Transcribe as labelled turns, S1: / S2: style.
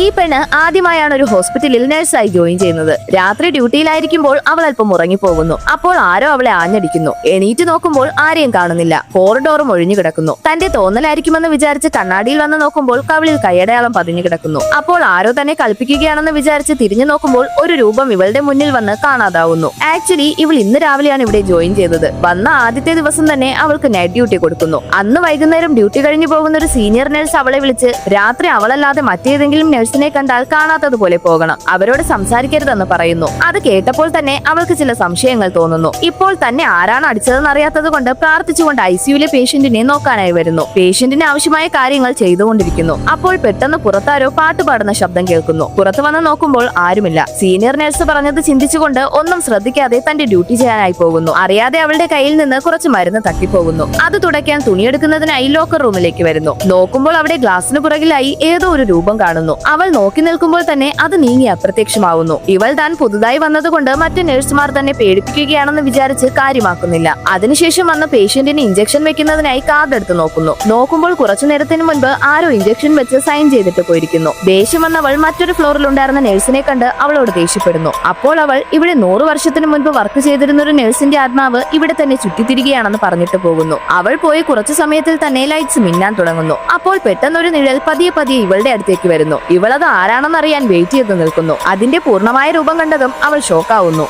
S1: ഈ പെണ്ണ് ആദ്യമായാണ് ഒരു ഹോസ്പിറ്റലിൽ നഴ്സായി ജോയിൻ ചെയ്യുന്നത്. രാത്രി ഡ്യൂട്ടിയിലായിരിക്കുമ്പോൾ അവൾ അല്പം ഉറങ്ങിപ്പോകുന്നു. അപ്പോൾ ആരോ അവളെ ആഞ്ഞടിക്കുന്നു. എണീറ്റ് നോക്കുമ്പോൾ ആരെയും കാണുന്നില്ല. കോറിഡോറും ഒഴിഞ്ഞു കിടക്കുന്നു. തന്റെ തോന്നലായിരിക്കുമെന്ന് വിചാരിച്ച് കണ്ണാടിയിൽ വന്ന് നോക്കുമ്പോൾ കവിളിൽ കൈയടയാളം പതിഞ്ഞു കിടക്കുന്നു. അപ്പോൾ ആരോ തന്നെ കളിപ്പിക്കുകയാണെന്ന് വിചാരിച്ച് തിരിഞ്ഞു നോക്കുമ്പോൾ ഒരു രൂപം ഇവളുടെ മുന്നിൽ വന്ന് കാണാതാവുന്നു. ആക്ച്വലി ഇവൾ ഇന്ന് രാവിലെയാണ് ഇവിടെ ജോയിൻ ചെയ്തത്. വന്ന ആദ്യത്തെ ദിവസം തന്നെ അവൾക്ക് നൈറ്റ് ഡ്യൂട്ടി കൊടുക്കുന്നു. അന്ന് വൈകുന്നേരം ഡ്യൂട്ടി കഴിഞ്ഞു പോകുന്ന ഒരു സീനിയർ നഴ്സ് അവളെ വിളിച്ച് രാത്രി അവളല്ലാതെ മറ്റേതെങ്കിലും നഴ്സിനെ കണ്ടാൽ കാണാത്തതുപോലെ പോകണം, അവരോട് സംസാരിക്കരുതെന്ന് പറയുന്നു. അത് കേട്ടപ്പോൾ തന്നെ അവൾക്ക് ചില സംശയങ്ങൾ തോന്നുന്നു. ഇപ്പോൾ തന്നെ ആരാണ് അടിച്ചതെന്ന് അറിയാത്തത് കൊണ്ട് പ്രാർത്ഥിച്ചുകൊണ്ട് ഐസിയുലെ പേഷ്യന്റിനെ നോക്കാനായി വരുന്നു. പേഷ്യന്റിന് ആവശ്യമായ കാര്യങ്ങൾ ചെയ്തുകൊണ്ടിരിക്കുന്നു. അപ്പോൾ പെട്ടെന്ന് പുറത്താരോ പാട്ട് പാടുന്ന ശബ്ദം കേൾക്കുന്നു. പുറത്തു വന്ന് നോക്കുമ്പോൾ ആരുമില്ല. സീനിയർ നഴ്സ് പറഞ്ഞത് ചിന്തിച്ചുകൊണ്ട് ഒന്നും ശ്രദ്ധിക്കാതെ തന്റെ ഡ്യൂട്ടി ചെയ്യാനായി പോകുന്നു. അറിയാതെ അവളുടെ കയ്യിൽ നിന്ന് കുറച്ച് മരുന്ന് തട്ടിപ്പോകുന്നു. അത് തുടയ്ക്കാൻ തുണിയെടുക്കുന്നതിനായി ലോക്കർ റൂമിലേക്ക് വരുന്നു. നോക്കുമ്പോൾ അവിടെ ഗ്ലാസിന് പുറകിലായി ഏതോ ഒരു രൂപം കാണുന്നു. അവൾ നോക്കി നിൽക്കുമ്പോൾ തന്നെ അത് നീങ്ങി അപ്രത്യക്ഷമാവുന്നു. ഇവൾ താൻ പുതുതായി വന്നതുകൊണ്ട് മറ്റു നഴ്സുമാർ തന്നെ പേടിപ്പിക്കുകയാണെന്ന് വിചാരിച്ച് കാര്യമാക്കുന്നില്ല. അതിനുശേഷം വന്ന് പേഷ്യന്റിന് ഇഞ്ചക്ഷൻ വെക്കുന്നതിനായി കാർഡ് എടുത്ത് നോക്കുമ്പോൾ കുറച്ചു നേരത്തിന് മുൻപ് ആരോ ഇഞ്ചക്ഷൻ വെച്ച് സൈൻ ചെയ്തിട്ട് പോയിരിക്കുന്നു. ദേഷ്യം വന്നവൾ മറ്റൊരു ഫ്ലോറിൽ ഉണ്ടായിരുന്ന നഴ്സിനെ കണ്ട് അവളോട് ദേഷ്യപ്പെടുന്നു. അപ്പോൾ അവൾ ഇവിടെ 100 വർഷത്തിന് മുൻപ് വർക്ക് ചെയ്തിരുന്ന ഒരു നഴ്സിന്റെ ആത്മാവ് ഇവിടെ തന്നെ ചുറ്റിത്തിരികയാണെന്ന് പറഞ്ഞിട്ട് പോകുന്നു. അവൾ പോയി കുറച്ചു സമയത്തിൽ തന്നെ ലൈറ്റ്സ് മിന്നാൻ തുടങ്ങുന്നു. അപ്പോൾ പെട്ടെന്നൊരു നിഴൽ പതിയെ ഇവളുടെ അടുത്തേക്ക് വരുന്നു. ഇവളത് ആരാണെന്നറിയാൻ വെയിറ്റ് ചെയ്ത് നിൽക്കുന്നു. അതിന്റെ പൂർണ്ണമായ രൂപം കണ്ടതും അവൾ ഷോക്കാവുന്നു.